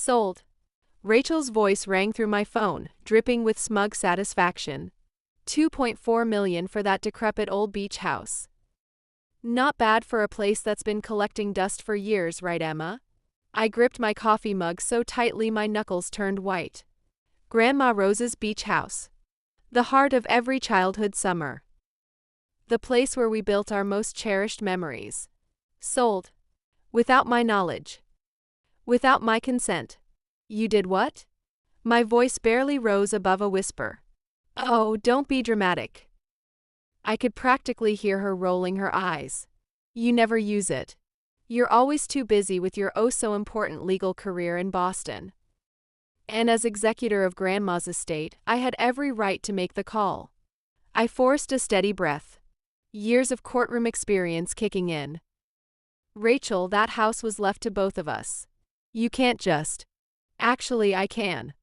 Sold. Rachel's voice rang through my phone, dripping with smug satisfaction. 2.4 million for that decrepit old beach house. Not bad for a place that's been collecting dust for years, right, Emma? I gripped my coffee mug so tightly my knuckles turned white. Grandma Rose's beach house. The heart of every childhood summer. The place where we built our most cherished memories. Sold. Without my knowledge. Without my consent. You did what? My voice barely rose above a whisper. Oh, don't be dramatic. I could practically hear her rolling her eyes. You never use it. You're always too busy with your oh-so-important legal career in Boston. And as executor of Grandma's estate, I had every right to make the call. I forced a steady breath. Years of courtroom experience kicking in. Rachel, that house was left to both of us. You can't just. Actually, I can.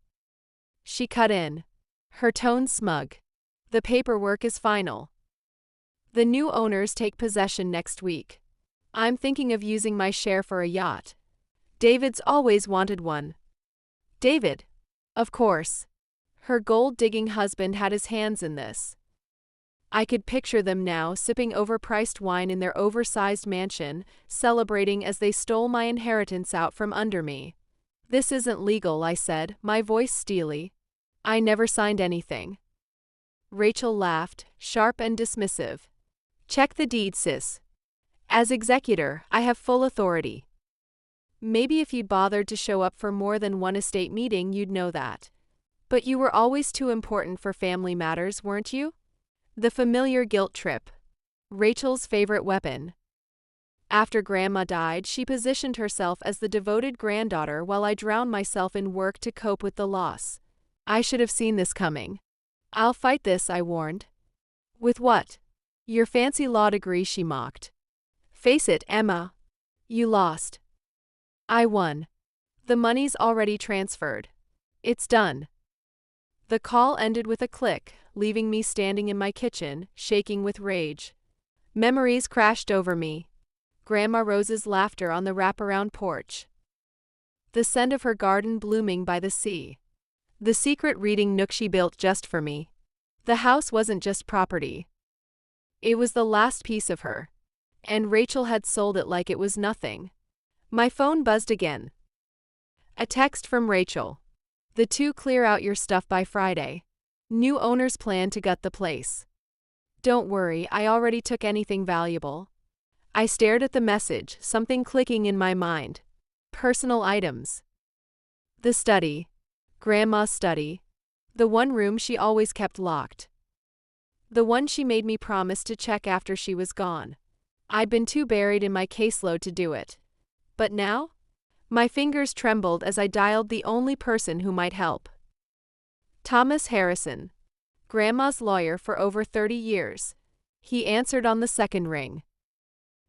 She cut in. Her tone smug. The paperwork is final. The new owners take possession next week. I'm thinking of using my share for a yacht. David's always wanted one. David? Of course. Her gold-digging husband had his hands in this. I could picture them now sipping overpriced wine in their oversized mansion, celebrating as they stole my inheritance out from under me. This isn't legal, I said, my voice steely. I never signed anything. Rachel laughed, sharp and dismissive. Check the deed, sis. As executor, I have full authority. Maybe if you'd bothered to show up for more than one estate meeting, you'd know that. But you were always too important for family matters, weren't you? The familiar guilt trip. Rachel's favorite weapon. After Grandma died, she positioned herself as the devoted granddaughter while I drowned myself in work to cope with the loss. I should have seen this coming. I'll fight this, I warned. With what? Your fancy law degree, she mocked. Face it, Emma. You lost. I won. The money's already transferred. It's done. The call ended with a click, leaving me standing in my kitchen, shaking with rage. Memories crashed over me. Grandma Rose's laughter on the wraparound porch. The scent of her garden blooming by the sea. The secret reading nook she built just for me. The house wasn't just property. It was the last piece of her. And Rachel had sold it like it was nothing. My phone buzzed again. A text from Rachel. The two clear out your stuff by Friday. New owners plan to gut the place. Don't worry, I already took anything valuable. I stared at the message, something clicking in my mind. Personal items. The study. Grandma's study. The one room she always kept locked. The one she made me promise to check after she was gone. I'd been too buried in my caseload to do it. But now? My fingers trembled as I dialed the only person who might help. Thomas Harrison. Grandma's lawyer for over 30 years. He answered on the second ring.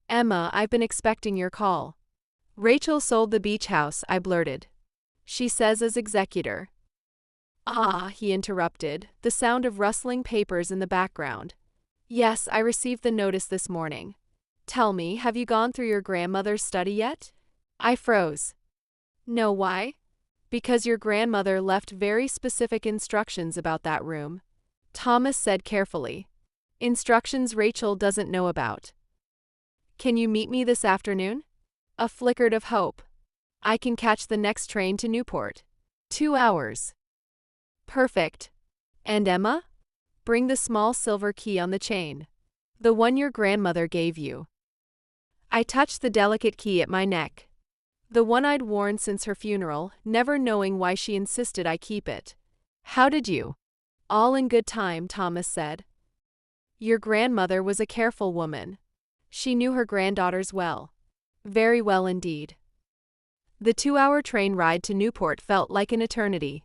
Emma, I've been expecting your call. Rachel sold the beach house, I blurted. She says as executor. Ah, he interrupted, the sound of rustling papers in the background. Yes, I received the notice this morning. Tell me, have you gone through your grandmother's study yet? I froze. No, why? Because your grandmother left very specific instructions about that room. Thomas said carefully. Instructions Rachel doesn't know about. Can you meet me this afternoon? A flickered of hope. I can catch the next train to Newport. 2 hours. Perfect. And Emma? Bring the small silver key on the chain. The one your grandmother gave you. I touched the delicate key at my neck. The one I'd worn since her funeral, never knowing why she insisted I keep it. How did you? All in good time, Thomas said. Your grandmother was a careful woman. She knew her granddaughters well. Very well indeed. The 2-hour train ride to Newport felt like an eternity.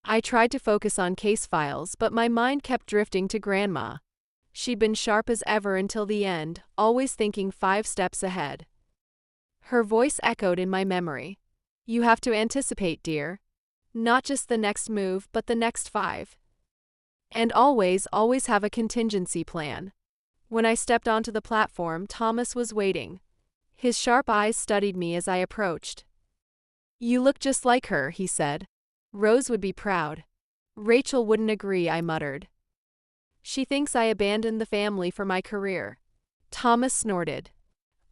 I tried to focus on case files, but my mind kept drifting to Grandma. She'd been sharp as ever until the end, always thinking 5 steps ahead. Her voice echoed in my memory. You have to anticipate, dear. Not just the next move, but the next 5. And always have a contingency plan. When I stepped onto the platform, Thomas was waiting. His sharp eyes studied me as I approached. You look just like her, he said. Rose would be proud. Rachel wouldn't agree, I muttered. She thinks I abandoned the family for my career. Thomas snorted.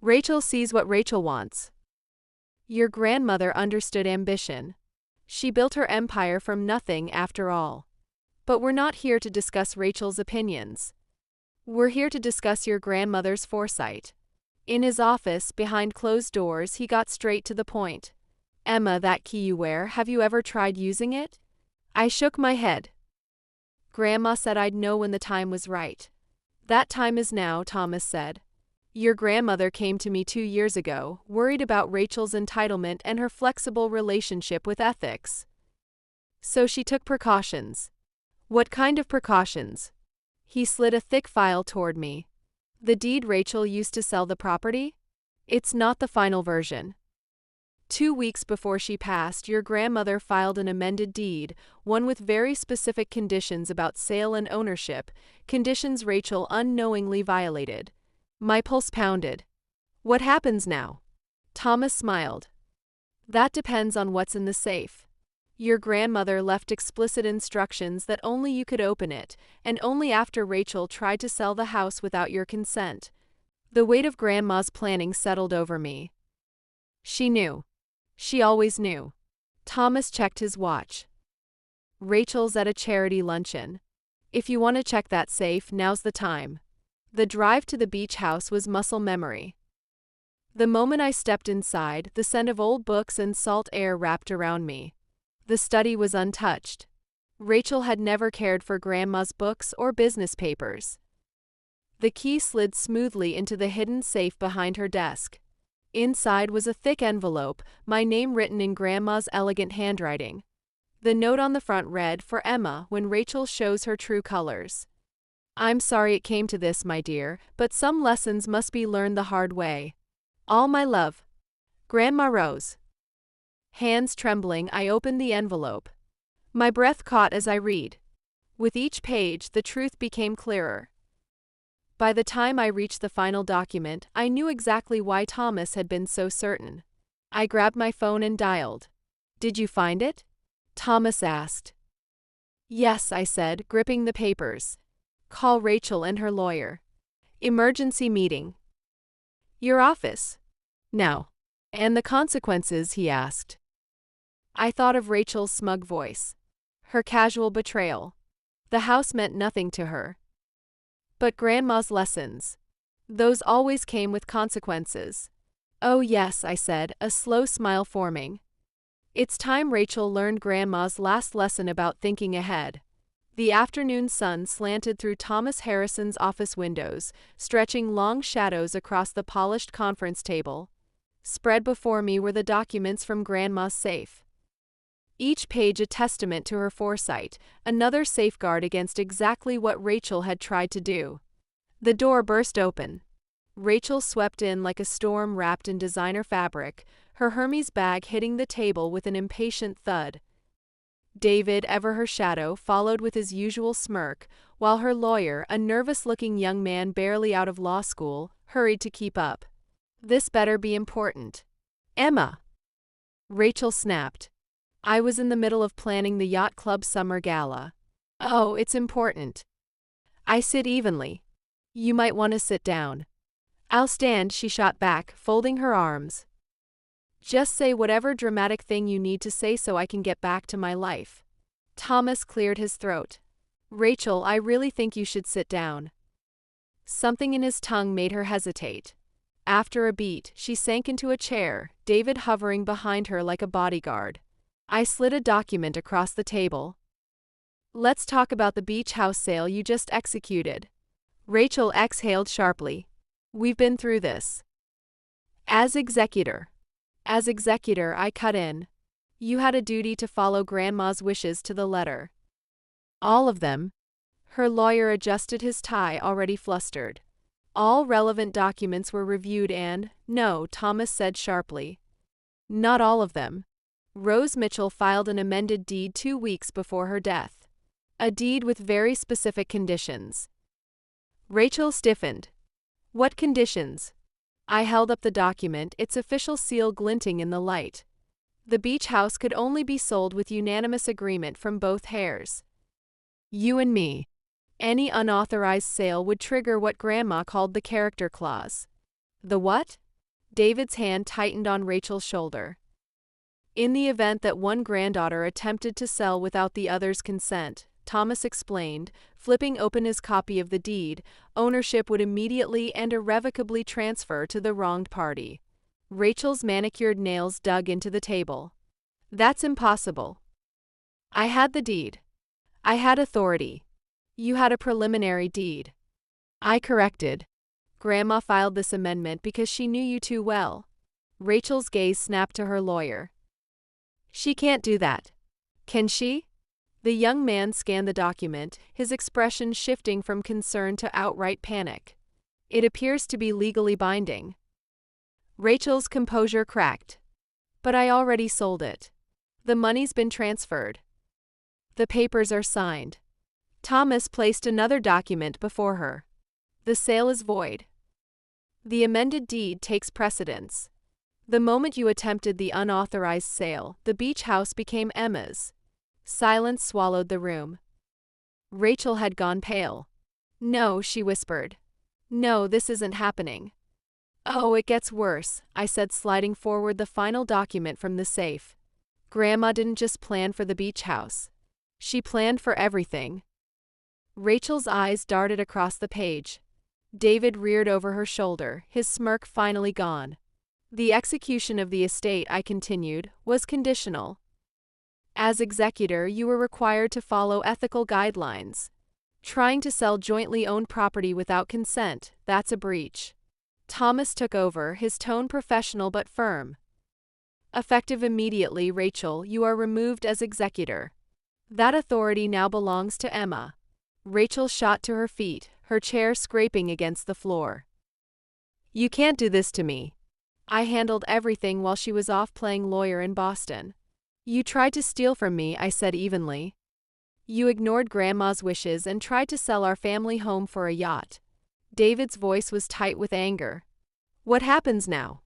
Rachel sees what Rachel wants. Your grandmother understood ambition. She built her empire from nothing after all. But we're not here to discuss Rachel's opinions. We're here to discuss your grandmother's foresight. In his office, behind closed doors, he got straight to the point. Emma, that key you wear, have you ever tried using it? I shook my head. Grandma said I'd know when the time was right. That time is now, Thomas said. Your grandmother came to me 2 years ago, worried about Rachel's entitlement and her flexible relationship with ethics. So she took precautions. What kind of precautions? He slid a thick file toward me. The deed Rachel used to sell the property? It's not the final version. 2 weeks before she passed, your grandmother filed an amended deed, one with very specific conditions about sale and ownership, conditions Rachel unknowingly violated. My pulse pounded. What happens now? Thomas smiled. That depends on what's in the safe. Your grandmother left explicit instructions that only you could open it, and only after Rachel tried to sell the house without your consent. The weight of Grandma's planning settled over me. She knew. She always knew. Thomas checked his watch. Rachel's at a charity luncheon. If you want to check that safe, now's the time. The drive to the beach house was muscle memory. The moment I stepped inside, the scent of old books and salt air wrapped around me. The study was untouched. Rachel had never cared for Grandma's books or business papers. The key slid smoothly into the hidden safe behind her desk. Inside was a thick envelope, my name written in Grandma's elegant handwriting. The note on the front read, "For Emma, when Rachel shows her true colors." I'm sorry it came to this, my dear, but some lessons must be learned the hard way. All my love. Grandma Rose. Hands trembling, I opened the envelope. My breath caught as I read. With each page, the truth became clearer. By the time I reached the final document, I knew exactly why Thomas had been so certain. I grabbed my phone and dialed. Did you find it? Thomas asked. Yes, I said, gripping the papers. Call Rachel and her lawyer. Emergency meeting. Your office. Now. And the consequences, he asked. I thought of Rachel's smug voice. Her casual betrayal. The house meant nothing to her. But Grandma's lessons. Those always came with consequences. Oh yes, I said, a slow smile forming. It's time Rachel learned Grandma's last lesson about thinking ahead. The afternoon sun slanted through Thomas Harrison's office windows, stretching long shadows across the polished conference table. Spread before me were the documents from Grandma's safe. Each page a testament to her foresight, another safeguard against exactly what Rachel had tried to do. The door burst open. Rachel swept in like a storm wrapped in designer fabric, her Hermes bag hitting the table with an impatient thud. David, ever her shadow, followed with his usual smirk, while her lawyer, a nervous-looking young man barely out of law school, hurried to keep up. This better be important. Emma! Rachel snapped. I was in the middle of planning the yacht club summer gala. Oh, it's important. I sit evenly. You might want to sit down. I'll stand, she shot back, folding her arms. Just say whatever dramatic thing you need to say so I can get back to my life. Thomas cleared his throat. Rachel, I really think you should sit down. Something in his tongue made her hesitate. After a beat, she sank into a chair, David hovering behind her like a bodyguard. I slid a document across the table. Let's talk about the beach house sale you just executed. Rachel exhaled sharply. We've been through this. As executor, I cut in. You had a duty to follow Grandma's wishes to the letter. All of them? Her lawyer adjusted his tie, already flustered. All relevant documents were reviewed and, no, Thomas said sharply. Not all of them. Rose Mitchell filed an amended deed 2 weeks before her death. A deed with very specific conditions. Rachel stiffened. What conditions? I held up the document, its official seal glinting in the light. The beach house could only be sold with unanimous agreement from both heirs. You and me. Any unauthorized sale would trigger what Grandma called the character clause. The what? David's hand tightened on Rachel's shoulder. In the event that one granddaughter attempted to sell without the other's consent, Thomas explained, flipping open his copy of the deed, ownership would immediately and irrevocably transfer to the wronged party. Rachel's manicured nails dug into the table. That's impossible. I had the deed. I had authority. You had a preliminary deed. I corrected. Grandma filed this amendment because she knew you too well. Rachel's gaze snapped to her lawyer. She can't do that. Can she? The young man scanned the document, his expression shifting from concern to outright panic. It appears to be legally binding. Rachel's composure cracked. But I already sold it. The money's been transferred. The papers are signed. Thomas placed another document before her. The sale is void. The amended deed takes precedence. The moment you attempted the unauthorized sale, the beach house became Emma's. Silence swallowed the room. Rachel had gone pale. No, she whispered. No, this isn't happening. Oh, it gets worse, I said, sliding forward the final document from the safe. Grandma didn't just plan for the beach house. She planned for everything. Rachel's eyes darted across the page. David reared over her shoulder, his smirk finally gone. The execution of the estate, I continued, was conditional. As executor, you were required to follow ethical guidelines. Trying to sell jointly owned property without consent, that's a breach. Thomas took over, his tone professional but firm. Effective immediately, Rachel, you are removed as executor. That authority now belongs to Emma. Rachel shot to her feet, her chair scraping against the floor. You can't do this to me. I handled everything while she was off playing lawyer in Boston. You tried to steal from me, I said evenly. You ignored Grandma's wishes and tried to sell our family home for a yacht. David's voice was tight with anger. What happens now?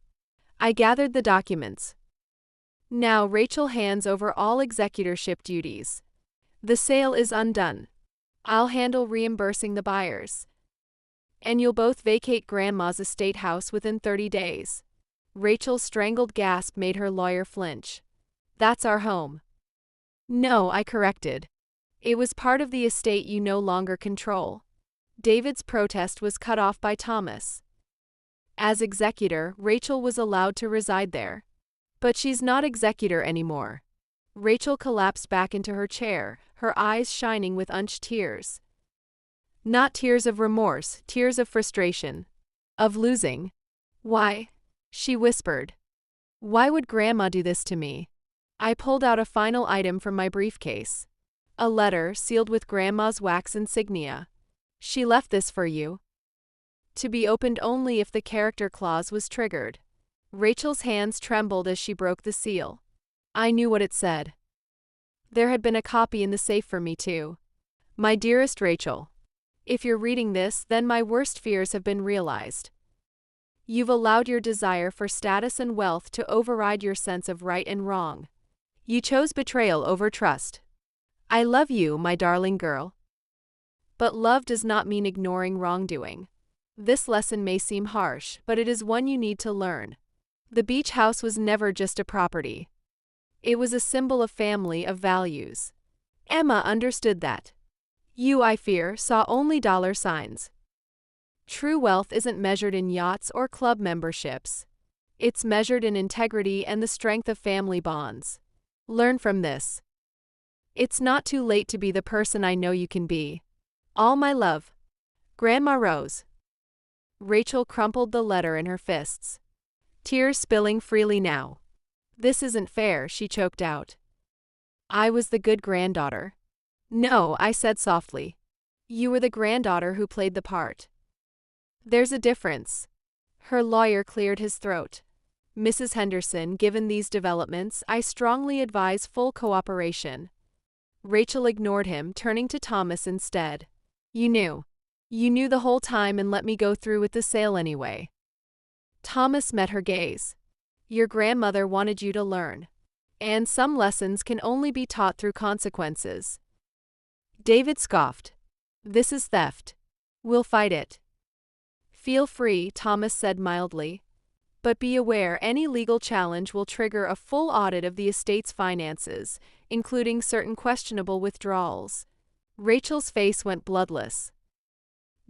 I gathered the documents. Now Rachel hands over all executorship duties. The sale is undone. I'll handle reimbursing the buyers. And you'll both vacate Grandma's estate house within 30 days. Rachel's strangled gasp made her lawyer flinch. That's our home. No, I corrected. It was part of the estate you no longer control. David's protest was cut off by Thomas. As executor, Rachel was allowed to reside there. But she's not executor anymore. Rachel collapsed back into her chair, her eyes shining with unshed tears. Not tears of remorse, tears of frustration. Of losing. Why? She whispered. Why would Grandma do this to me? I pulled out a final item from my briefcase. A letter sealed with Grandma's wax insignia. She left this for you. To be opened only if the character clause was triggered. Rachel's hands trembled as she broke the seal. I knew what it said. There had been a copy in the safe for me too. My dearest Rachel. If you're reading this, then my worst fears have been realized. You've allowed your desire for status and wealth to override your sense of right and wrong. You chose betrayal over trust. I love you, my darling girl. But love does not mean ignoring wrongdoing. This lesson may seem harsh, but it is one you need to learn. The beach house was never just a property. It was a symbol of family, of values. Emma understood that. You, I fear, saw only dollar signs. True wealth isn't measured in yachts or club memberships. It's measured in integrity and the strength of family bonds. Learn from this. It's not too late to be the person I know you can be. All my love. Grandma Rose. Rachel crumpled the letter in her fists. Tears spilling freely now. This isn't fair, she choked out. I was the good granddaughter. No, I said softly. You were the granddaughter who played the part. There's a difference. Her lawyer cleared his throat. Mrs. Henderson, given these developments, I strongly advise full cooperation. Rachel ignored him, turning to Thomas instead. You knew. You knew the whole time and let me go through with the sale anyway. Thomas met her gaze. Your grandmother wanted you to learn. And some lessons can only be taught through consequences. David scoffed. This is theft. We'll fight it. Feel free, Thomas said mildly. But be aware any legal challenge will trigger a full audit of the estate's finances, including certain questionable withdrawals. Rachel's face went bloodless.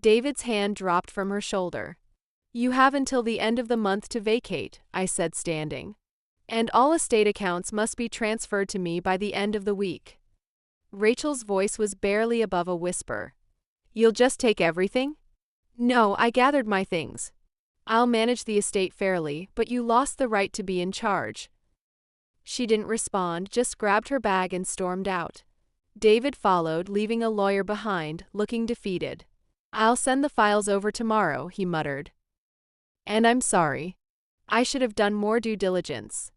David's hand dropped from her shoulder. You have until the end of the month to vacate, I said, standing. And all estate accounts must be transferred to me by the end of the week. Rachel's voice was barely above a whisper. You'll just take everything? No, I gathered my things. I'll manage the estate fairly, but you lost the right to be in charge. She didn't respond, just grabbed her bag and stormed out. David followed, leaving a lawyer behind, looking defeated. I'll send the files over tomorrow, he muttered. And I'm sorry. I should have done more due diligence.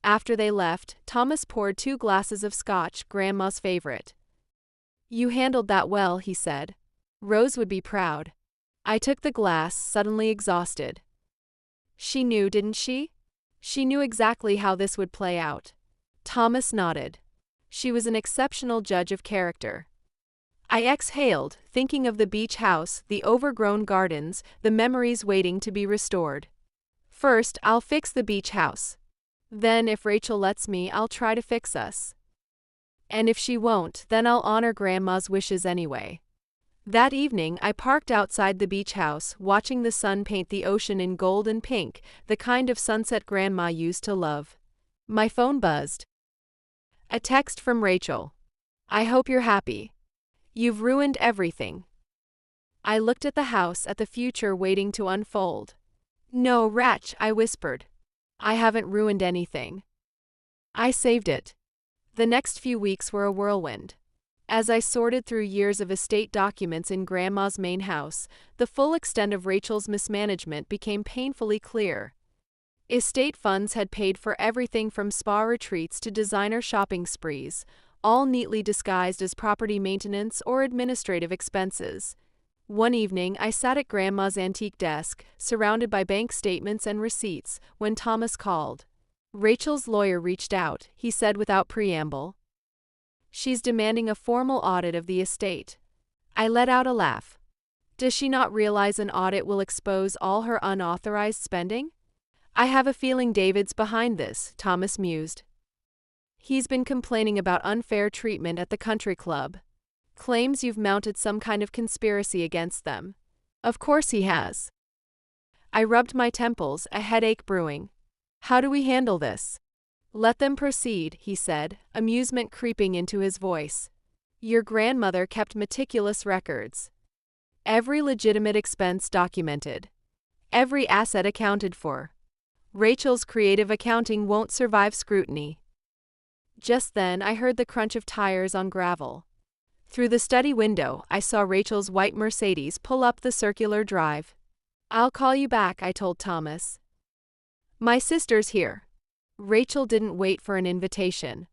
After they left, Thomas poured 2 glasses of scotch, Grandma's favorite. You handled that well, he said. Rose would be proud. I took the glass, suddenly exhausted. She knew, didn't she? She knew exactly how this would play out. Thomas nodded. She was an exceptional judge of character. I exhaled, thinking of the beach house, the overgrown gardens, the memories waiting to be restored. First, I'll fix the beach house. Then, if Rachel lets me, I'll try to fix us. And if she won't, then I'll honor Grandma's wishes anyway. That evening, I parked outside the beach house, watching the sun paint the ocean in gold and pink, the kind of sunset Grandma used to love. My phone buzzed. A text from Rachel. I hope you're happy. You've ruined everything. I looked at the house, at the future waiting to unfold. No, Rach, I whispered. I haven't ruined anything. I saved it. The next few weeks were a whirlwind. As I sorted through years of estate documents in Grandma's main house, the full extent of Rachel's mismanagement became painfully clear. Estate funds had paid for everything from spa retreats to designer shopping sprees, all neatly disguised as property maintenance or administrative expenses. One evening, I sat at Grandma's antique desk, surrounded by bank statements and receipts, when Thomas called. Rachel's lawyer reached out, he said without preamble. She's demanding a formal audit of the estate. I let out a laugh. Does she not realize an audit will expose all her unauthorized spending? I have a feeling David's behind this, Thomas mused. He's been complaining about unfair treatment at the country club. Claims you've mounted some kind of conspiracy against them. Of course he has. I rubbed my temples, a headache brewing. How do we handle this? Let them proceed, he said, amusement creeping into his voice. Your grandmother kept meticulous records. Every legitimate expense documented. Every asset accounted for. Rachel's creative accounting won't survive scrutiny. Just then I heard the crunch of tires on gravel. Through the study window, I saw Rachel's white Mercedes pull up the circular drive. I'll call you back, I told Thomas. My sister's here. Rachel didn't wait for an invitation.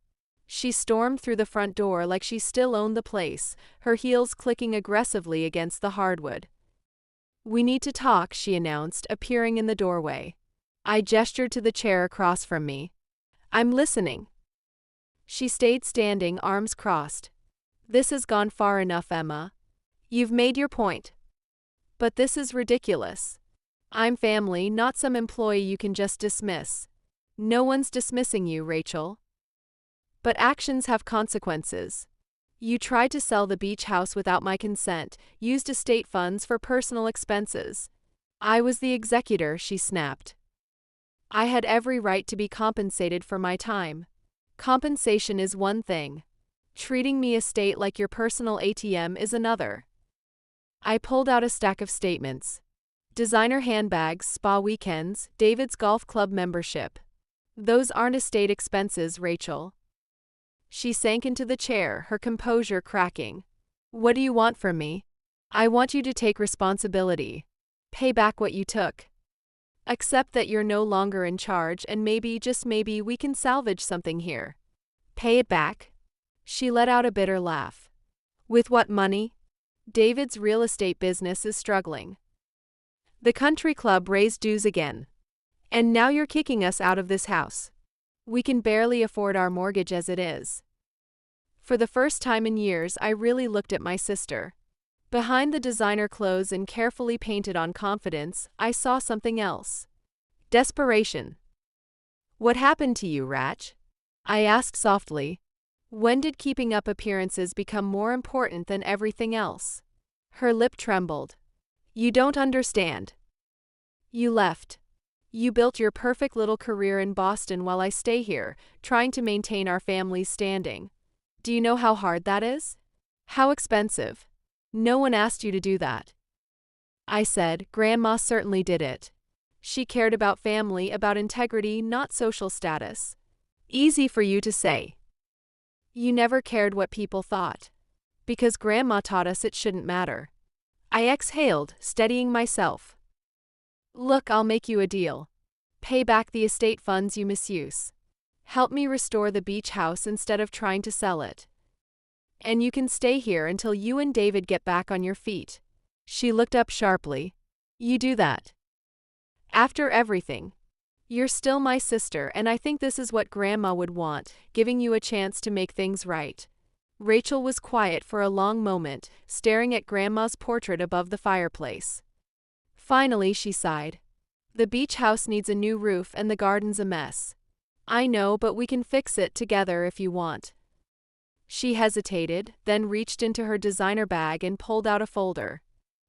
She stormed through the front door like she still owned the place, her heels clicking aggressively against the hardwood. We need to talk, she announced, appearing in the doorway. I gestured to the chair across from me. I'm listening. She stayed standing, arms crossed. This has gone far enough, Emma. You've made your point. But this is ridiculous. I'm family, not some employee you can just dismiss. No one's dismissing you, Rachel. But actions have consequences. You tried to sell the beach house without my consent, used estate funds for personal expenses. I was the executor, she snapped. I had every right to be compensated for my time. Compensation is one thing. Treating me estate like your personal ATM is another. I pulled out a stack of statements. Designer handbags, spa weekends, David's golf club membership. Those aren't estate expenses, Rachel. She sank into the chair, her composure cracking. What do you want from me? I want you to take responsibility. Pay back what you took. Accept that you're no longer in charge and maybe, just maybe, we can salvage something here. Pay it back? She let out a bitter laugh. With what money? David's real estate business is struggling. The country club raised dues again. And now you're kicking us out of this house. We can barely afford our mortgage as it is. For the first time in years, I really looked at my sister. Behind the designer clothes and carefully painted on confidence, I saw something else. Desperation. "What happened to you, Rach?" I asked softly. When did keeping up appearances become more important than everything else? Her lip trembled. "You don't understand. You left. You built your perfect little career in Boston while I stay here, trying to maintain our family's standing. Do you know how hard that is? How expensive? No one asked you to do that." I said, "Grandma certainly did it. She cared about family, about integrity, not social status." "Easy for you to say. You never cared what people thought. Because Grandma taught us it shouldn't matter." I exhaled, steadying myself. "Look, I'll make you a deal. Pay back the estate funds you misuse. Help me restore the beach house instead of trying to sell it. And you can stay here until you and David get back on your feet." She looked up sharply. "You do that? After everything? You're still my sister, and I think this is what Grandma would want, giving you a chance to make things right." Rachel was quiet for a long moment, staring at Grandma's portrait above the fireplace. Finally, she sighed. "The beach house needs a new roof and the garden's a mess. I know, but we can fix it together if you want." She hesitated, then reached into her designer bag and pulled out a folder.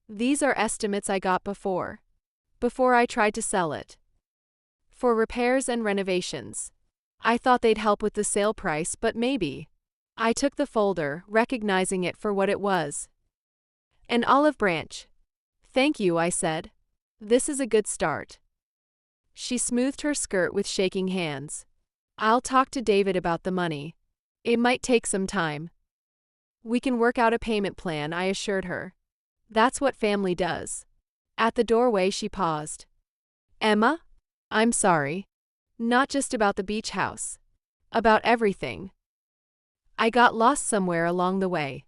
"These are estimates I got before I tried to sell it. For repairs and renovations. I thought they'd help with the sale price, but maybe." I took the folder, recognizing it for what it was. "An olive branch." "Thank you," I said. "This is a good start." She smoothed her skirt with shaking hands. "I'll talk to David about the money. It might take some time. We can work out a payment plan," I assured her. "That's what family does." At the doorway, she paused. "Emma? I'm sorry. Not just about the beach house. About everything. I got lost somewhere along the way."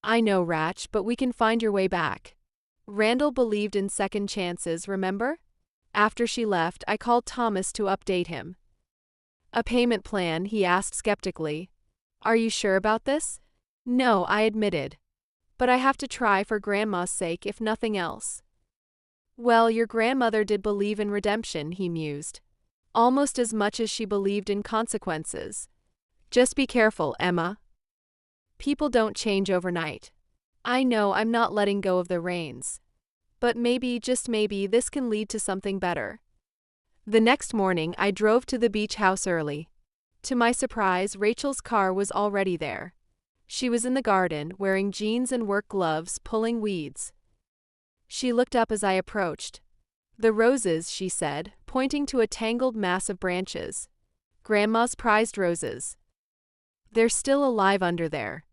"I know, Rach, but we can find your way back. Randall believed in second chances, remember?" After she left, I called Thomas to update him. "A payment plan?" he asked skeptically. "Are you sure about this?" "No," I admitted. "But I have to try for Grandma's sake, if nothing else." "Well, your grandmother did believe in redemption," he mused. "Almost as much as she believed in consequences. Just be careful, Emma. People don't change overnight. I know I'm not letting go of the reins. But maybe, just maybe, this can lead to something better." The next morning, I drove to the beach house early. To my surprise, Rachel's car was already there. She was in the garden, wearing jeans and work gloves, pulling weeds. She looked up as I approached. "The roses," she said, pointing to a tangled mass of branches. "Grandma's prized roses. They're still alive under there.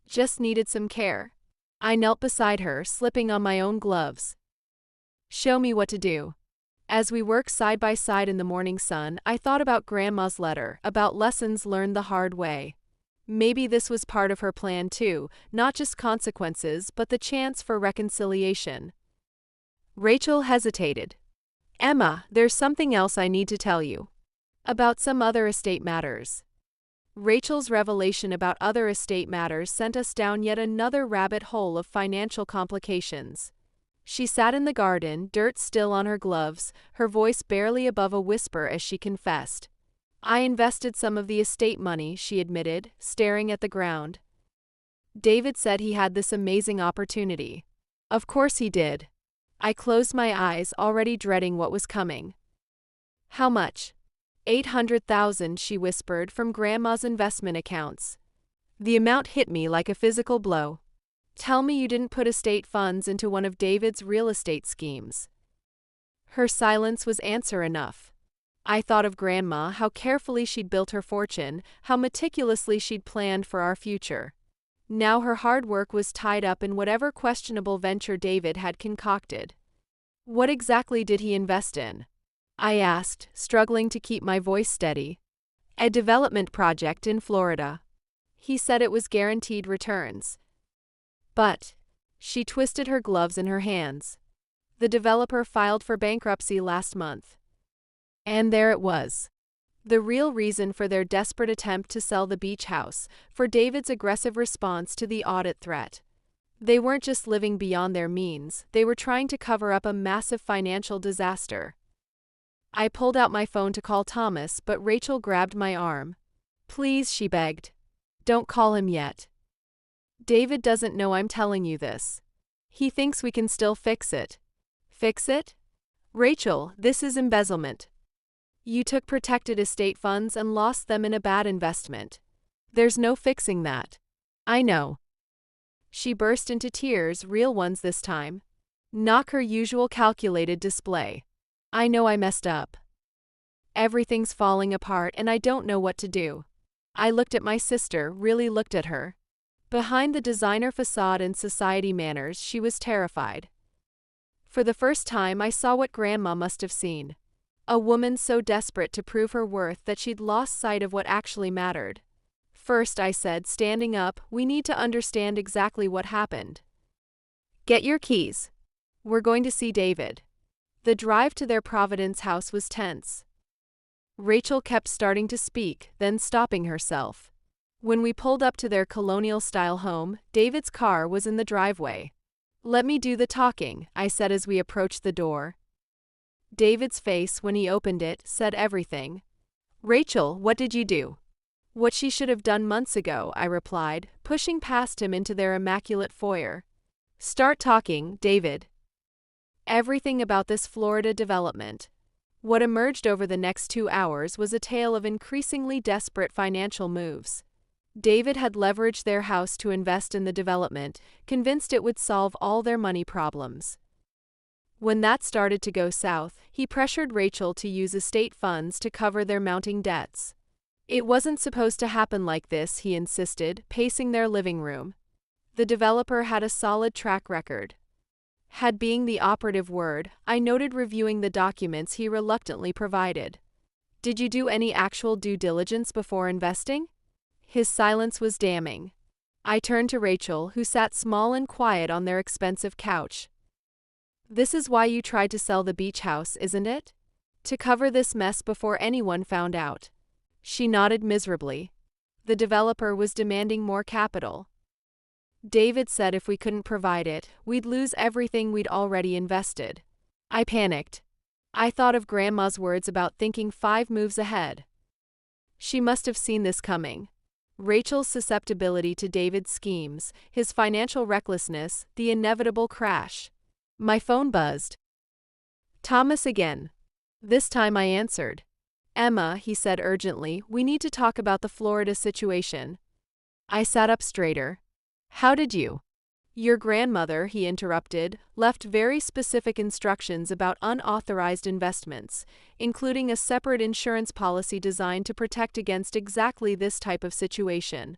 Just needed some care." I knelt beside her, slipping on my own gloves. "Show me what to do." As we worked side by side in the morning sun, I thought about Grandma's letter, about lessons learned the hard way. Maybe this was part of her plan too, not just consequences, but the chance for reconciliation. Rachel hesitated. "Emma, there's something else I need to tell you. About some other estate matters." Rachel's revelation about other estate matters sent us down yet another rabbit hole of financial complications. She sat in the garden, dirt still on her gloves, her voice barely above a whisper as she confessed. "I invested some of the estate money," she admitted, staring at the ground. "David said he had this amazing opportunity." "Of course he did." I closed my eyes, already dreading what was coming. "How much?" $800,000, she whispered, from Grandma's investment accounts. The amount hit me like a physical blow. "Tell me you didn't put estate funds into one of David's real estate schemes." Her silence was answer enough. I thought of Grandma, how carefully she'd built her fortune, how meticulously she'd planned for our future. Now her hard work was tied up in whatever questionable venture David had concocted. "What exactly did he invest in?" I asked, struggling to keep my voice steady. "A development project in Florida. He said it was guaranteed returns." "But..." She twisted her gloves in her hands. "The developer filed for bankruptcy last month." And there it was. The real reason for their desperate attempt to sell the beach house, for David's aggressive response to the audit threat. They weren't just living beyond their means, they were trying to cover up a massive financial disaster. I pulled out my phone to call Thomas, but Rachel grabbed my arm. "Please," she begged. "Don't call him yet. David doesn't know I'm telling you this. He thinks we can still fix it." "Fix it?" "Rachel, this is embezzlement. You took protected estate funds and lost them in a bad investment. There's no fixing that." "I know." She burst into tears, real ones this time. Not her usual calculated display. "I know I messed up. Everything's falling apart and I don't know what to do." I looked at my sister, really looked at her. Behind the designer facade and society manners, she was terrified. For the first time, I saw what Grandma must have seen. A woman so desperate to prove her worth that she'd lost sight of what actually mattered. "First," I said, standing up, "we need to understand exactly what happened. Get your keys. We're going to see David." The drive to their Providence house was tense. Rachel kept starting to speak, then stopping herself. When we pulled up to their colonial-style home, David's car was in the driveway. "Let me do the talking," I said as we approached the door. David's face, when he opened it, said everything. "Rachel, what did you do?" "What she should have done months ago," I replied, pushing past him into their immaculate foyer. "Start talking, David." Everything about this Florida development. What emerged over the next 2 hours was a tale of increasingly desperate financial moves. David had leveraged their house to invest in the development, convinced it would solve all their money problems. When that started to go south, he pressured Rachel to use estate funds to cover their mounting debts. "It wasn't supposed to happen like this," he insisted, pacing their living room. The developer had a solid track record. Had being the operative word, I noted reviewing the documents he reluctantly provided. "Did you do any actual due diligence before investing?" His silence was damning. I turned to Rachel, who sat small and quiet on their expensive couch. "This is why you tried to sell the beach house, isn't it? To cover this mess before anyone found out." She nodded miserably. The developer was demanding more capital. David said if we couldn't provide it, we'd lose everything we'd already invested. I panicked. I thought of Grandma's words about thinking 5 moves ahead. She must have seen this coming. Rachel's susceptibility to David's schemes, his financial recklessness, the inevitable crash. My phone buzzed. Thomas again. This time I answered. "Emma," he said urgently, "we need to talk about the Florida situation." I sat up straighter. "How did you?" "Your grandmother," he interrupted, "left very specific instructions about unauthorized investments, including a separate insurance policy designed to protect against exactly this type of situation."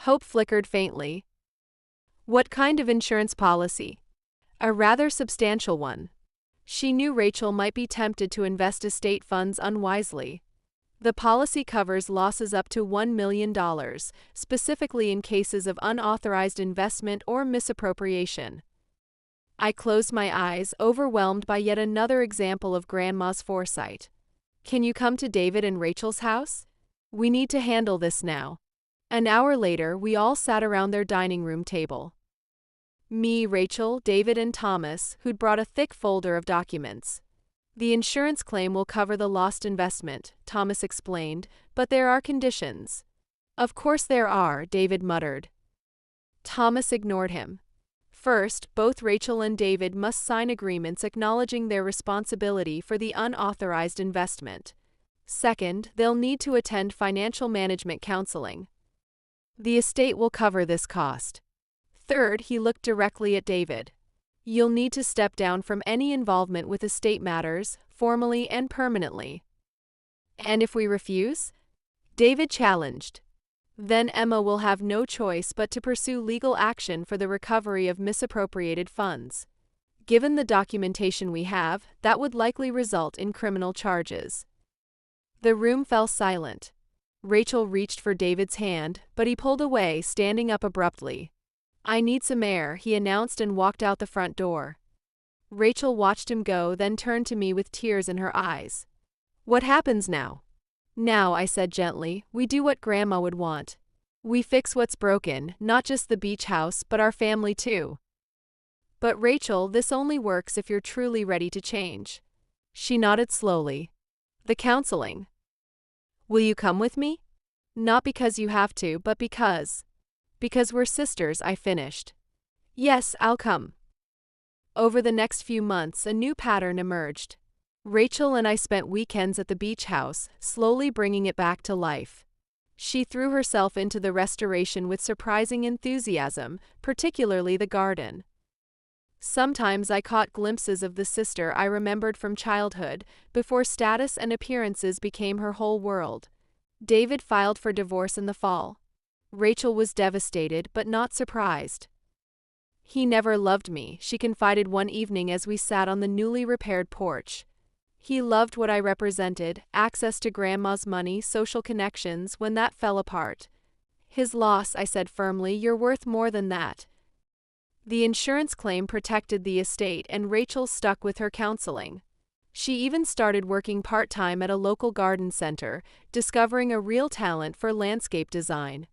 Hope flickered faintly. "What kind of insurance policy?" "A rather substantial one." She knew Rachel might be tempted to invest estate funds unwisely. "The policy covers losses up to $1 million, specifically in cases of unauthorized investment or misappropriation." I closed my eyes, overwhelmed by yet another example of Grandma's foresight. "Can you come to David and Rachel's house? We need to handle this now." An hour later, we all sat around their dining room table. Me, Rachel, David, and Thomas, who'd brought a thick folder of documents. "The insurance claim will cover the lost investment," Thomas explained, "but there are conditions." "Of course there are," David muttered. Thomas ignored him. "First, both Rachel and David must sign agreements acknowledging their responsibility for the unauthorized investment. Second, they'll need to attend financial management counseling. The estate will cover this cost. Third," he looked directly at David, "you'll need to step down from any involvement with estate matters, formally and permanently." "And if we refuse?" David challenged. "Then Emma will have no choice but to pursue legal action for the recovery of misappropriated funds. Given the documentation we have, that would likely result in criminal charges." The room fell silent. Rachel reached for David's hand, but he pulled away, standing up abruptly. "I need some air," he announced and walked out the front door. Rachel watched him go, then turned to me with tears in her eyes. "What happens now?" Now, I said gently, we do what Grandma would want. We fix what's broken, not just the beach house, but our family too. But Rachel, this only works if you're truly ready to change. She nodded slowly. The counseling. Will you come with me? Not because you have to, but because. Because we're sisters, I finished. Yes, I'll come. Over the next few months, a new pattern emerged. Rachel and I spent weekends at the beach house, slowly bringing it back to life. She threw herself into the restoration with surprising enthusiasm, particularly the garden. Sometimes I caught glimpses of the sister I remembered from childhood, before status and appearances became her whole world. David filed for divorce in the fall. Rachel was devastated, but not surprised. He never loved me, she confided one evening as we sat on the newly repaired porch. He loved what I represented, access to Grandma's money, social connections, when that fell apart. His loss, I said firmly, you're worth more than that. The insurance claim protected the estate, and Rachel stuck with her counseling. She even started working part-time at a local garden center, discovering a real talent for landscape design.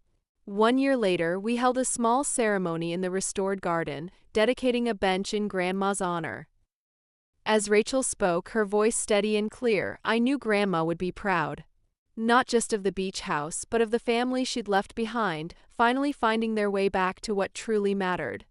1 year later, we held a small ceremony in the restored garden, dedicating a bench in Grandma's honor. As Rachel spoke, her voice steady and clear, I knew Grandma would be proud. Not just of the beach house, but of the family she'd left behind, finally finding their way back to what truly mattered.